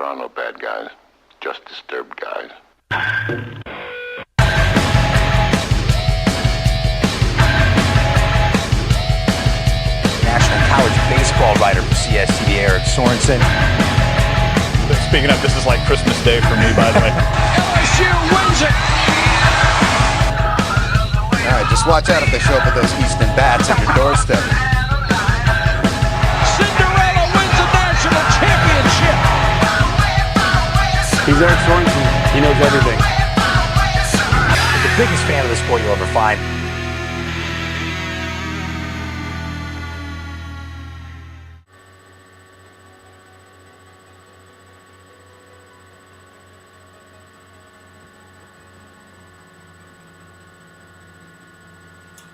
are no bad guys, just disturbed guys. National college baseball writer for CSTV, Eric Sorenson. Speaking of, this is like Christmas Day for me, by the way. LSU wins it! All right, just watch out if they show up with those Easton bats at your doorstep. Cinderella wins the national championship! He's Eric Sorenson. He knows everything. The biggest fan of the sport you'll ever find.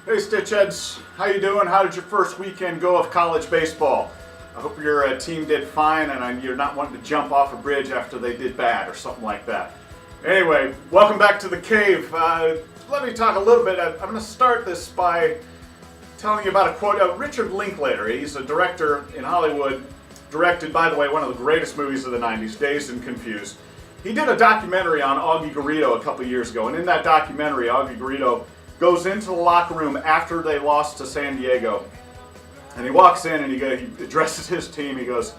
Hey Stitchheads, how you doing? How did your first weekend go of college baseball? I hope your team did fine and you're not wanting to jump off a bridge after they did bad or something like that. Anyway, welcome back to the cave. Let me talk a little bit. I'm going to start this by telling you about a quote. Richard Linklater, he's a director in Hollywood, directed, by the way, one of the greatest movies of the 90s, Dazed and Confused. He did a documentary on Augie Garrido a couple years ago, and in that documentary, Augie Garrido goes into the locker room after they lost to San Diego. And he walks in and he addresses his team. He goes,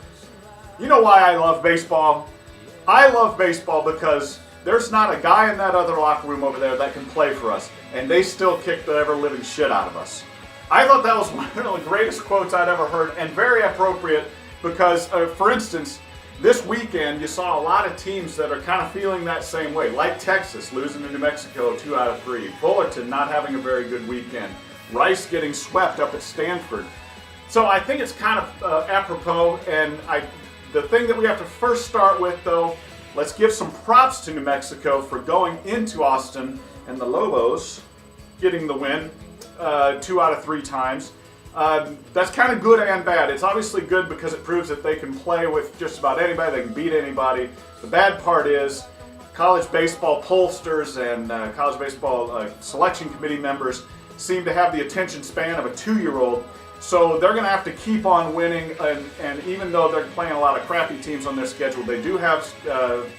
"You know why I love baseball? I love baseball because there's not a guy in that other locker room over there that can play for us. And they still kick the ever-living shit out of us." I thought that was one of the greatest quotes I'd ever heard, and very appropriate because, for instance, this weekend you saw a lot of teams that are kind of feeling that same way, like Texas losing to New Mexico 2 out of 3, Fullerton not having a very good weekend, Rice getting swept up at Stanford. So I think it's kind of apropos, and the thing that we have to first start with, though, let's give some props to New Mexico for going into Austin and the Lobos getting the win 2 out of 3 times. That's kind of good and bad. It's obviously good because it proves that they can play with just about anybody, they can beat anybody. The bad part is college baseball pollsters and college baseball selection committee members seem to have the attention span of a 2-year-old. So they're going to have to keep on winning, and even though they're playing a lot of crappy teams on their schedule, they do have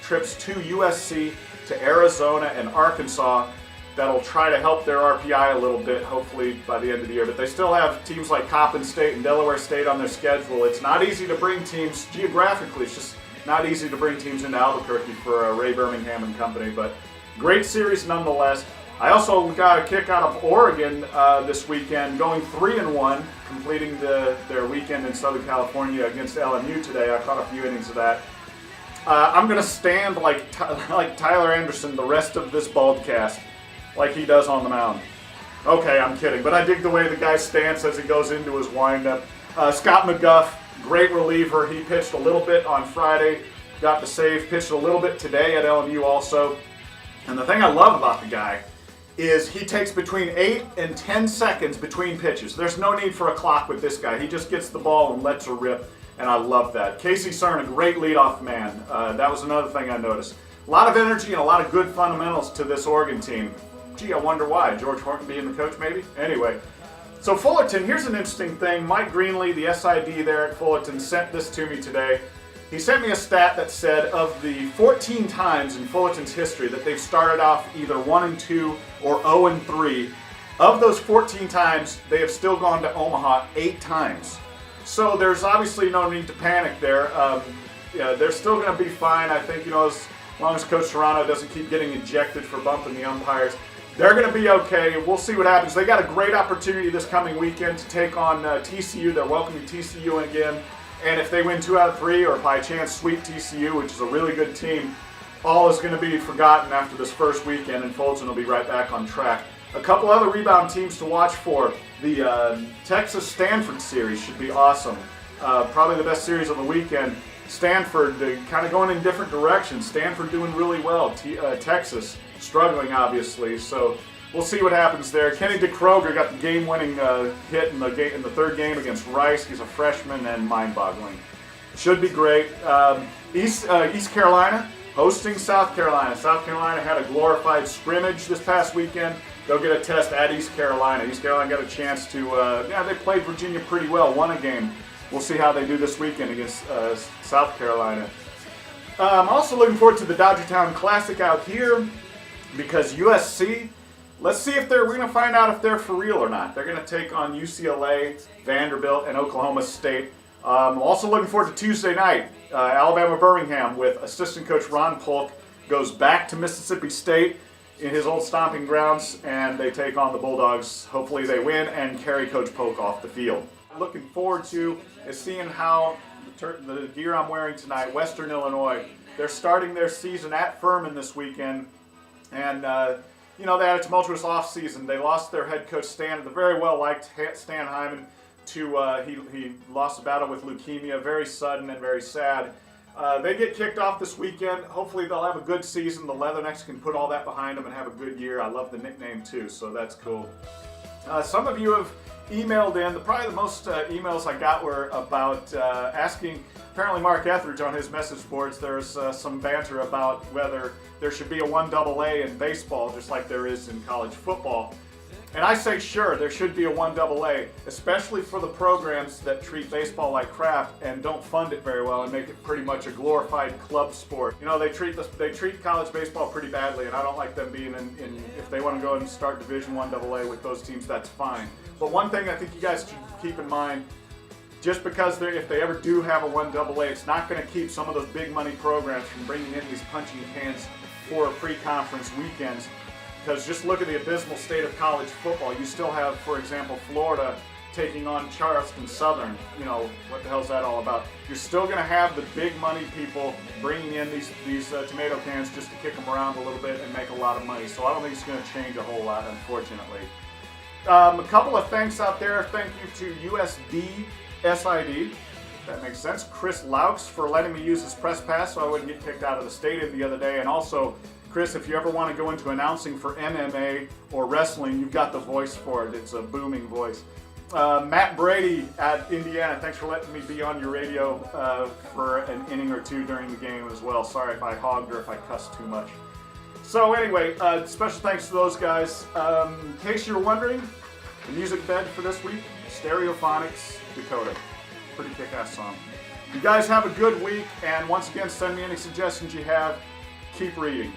trips to USC, to Arizona, and Arkansas that'll try to help their RPI a little bit, hopefully by the end of the year. But they still have teams like Coppin State and Delaware State on their schedule. It's not easy to bring teams, geographically, it's just not easy to bring teams into Albuquerque for Ray Birmingham and company, but great series nonetheless. I also got a kick out of Oregon this weekend, going 3-1, completing their weekend in Southern California against LMU today. I caught a few innings of that. I'm going to stand like Tyler Anderson the rest of this Baldcast, like he does on the mound. Okay, I'm kidding, but I dig the way the guy stands as he goes into his windup. Scott McGuff, great reliever. He pitched a little bit on Friday, got the save, pitched a little bit today at LMU also. And the thing I love about the guy is he takes between 8 and 10 seconds between pitches. There's no need for a clock with this guy. He just gets the ball and lets her rip, and I love that. Casey Cern, a great leadoff man. That was another thing I noticed. A lot of energy and a lot of good fundamentals to this Oregon team. Gee, I wonder why. George Horton being the coach, maybe? Anyway, so Fullerton, here's an interesting thing. Mike Greenlee, the SID there at Fullerton, sent this to me today. He sent me a stat that said of the 14 times in Fullerton's history that they've started off either 1-2 or 0-3, of those 14 times, they have still gone to Omaha 8 times. So there's obviously no need to panic there. Yeah, they're still going to be fine. I think, as long as Coach Serrano doesn't keep getting ejected for bumping the umpires, they're going to be okay. We'll see what happens. They got a great opportunity this coming weekend to take on TCU. They're welcoming TCU again. And if they win 2 out of 3 or by chance sweep TCU, which is a really good team, all is going to be forgotten after this first weekend, and Fulton will be right back on track. A couple other rebound teams to watch for. The Texas-Stanford series should be awesome. Probably the best series of the weekend. Stanford kind of going in different directions. Stanford doing really well. Texas struggling, obviously. So we'll see what happens there. Kenny DeKroger got the game-winning hit in the third game against Rice. He's a freshman and mind-boggling. Should be great. East Carolina hosting South Carolina. South Carolina had a glorified scrimmage this past weekend. They'll get a test at East Carolina. East Carolina got a chance to, they played Virginia pretty well, won a game. We'll see how they do this weekend against South Carolina. I'm also looking forward to the Dodgertown Classic out here because USC, let's see if we're going to find out if they're for real or not. They're going to take on UCLA, Vanderbilt, and Oklahoma State. I'm also looking forward to Tuesday night. Alabama-Birmingham with assistant coach Ron Polk goes back to Mississippi State in his old stomping grounds, and they take on the Bulldogs. Hopefully they win and carry Coach Polk off the field. Looking forward to is seeing how the gear I'm wearing tonight, Western Illinois, they're starting their season at Furman this weekend, and they had a tumultuous off-season. They lost their head coach Stan, the very well-liked Stan Hyman, to he lost a battle with leukemia, very sudden and very sad. They get kicked off this weekend. Hopefully they'll have a good season. The Leathernecks can put all that behind them and have a good year. I love the nickname too, so that's cool. Some of you have emailed in. Probably the most emails I got were about asking, apparently Mark Etheridge on his message boards, there's some banter about whether there should be a 1AA in baseball just like there is in college football. And I say sure, there should be a 1AA, especially for the programs that treat baseball like crap and don't fund it very well and make it pretty much a glorified club sport. They treat college baseball pretty badly, and I don't like them being in if they want to go and start Division I AA with those teams, that's fine. But one thing I think you guys should keep in mind, just because if they ever do have a 1AA, it's not going to keep some of those big money programs from bringing in these punching cans for pre-conference weekends. Because just look at the abysmal state of college football. You still have, for example, Florida taking on Charleston Southern. What the hell's that all about? You're still going to have the big money people bringing in these tomato cans just to kick them around a little bit and make a lot of money. So I don't think it's going to change a whole lot, unfortunately. A couple of thanks out there. Thank you to USD SID. If that makes sense. Chris Laux for letting me use his press pass so I wouldn't get kicked out of the stadium the other day. And also, Chris, if you ever want to go into announcing for MMA or wrestling, you've got the voice for it. It's a booming voice. Matt Brady at Indiana, thanks for letting me be on your radio for an inning or two during the game as well. Sorry if I hogged or if I cussed too much. So anyway, special thanks to those guys. In case you're wondering, the music bed for this week, Stereophonics, Dakota. Pretty kick-ass song. You guys have a good week, and once again, send me any suggestions you have. Keep reading.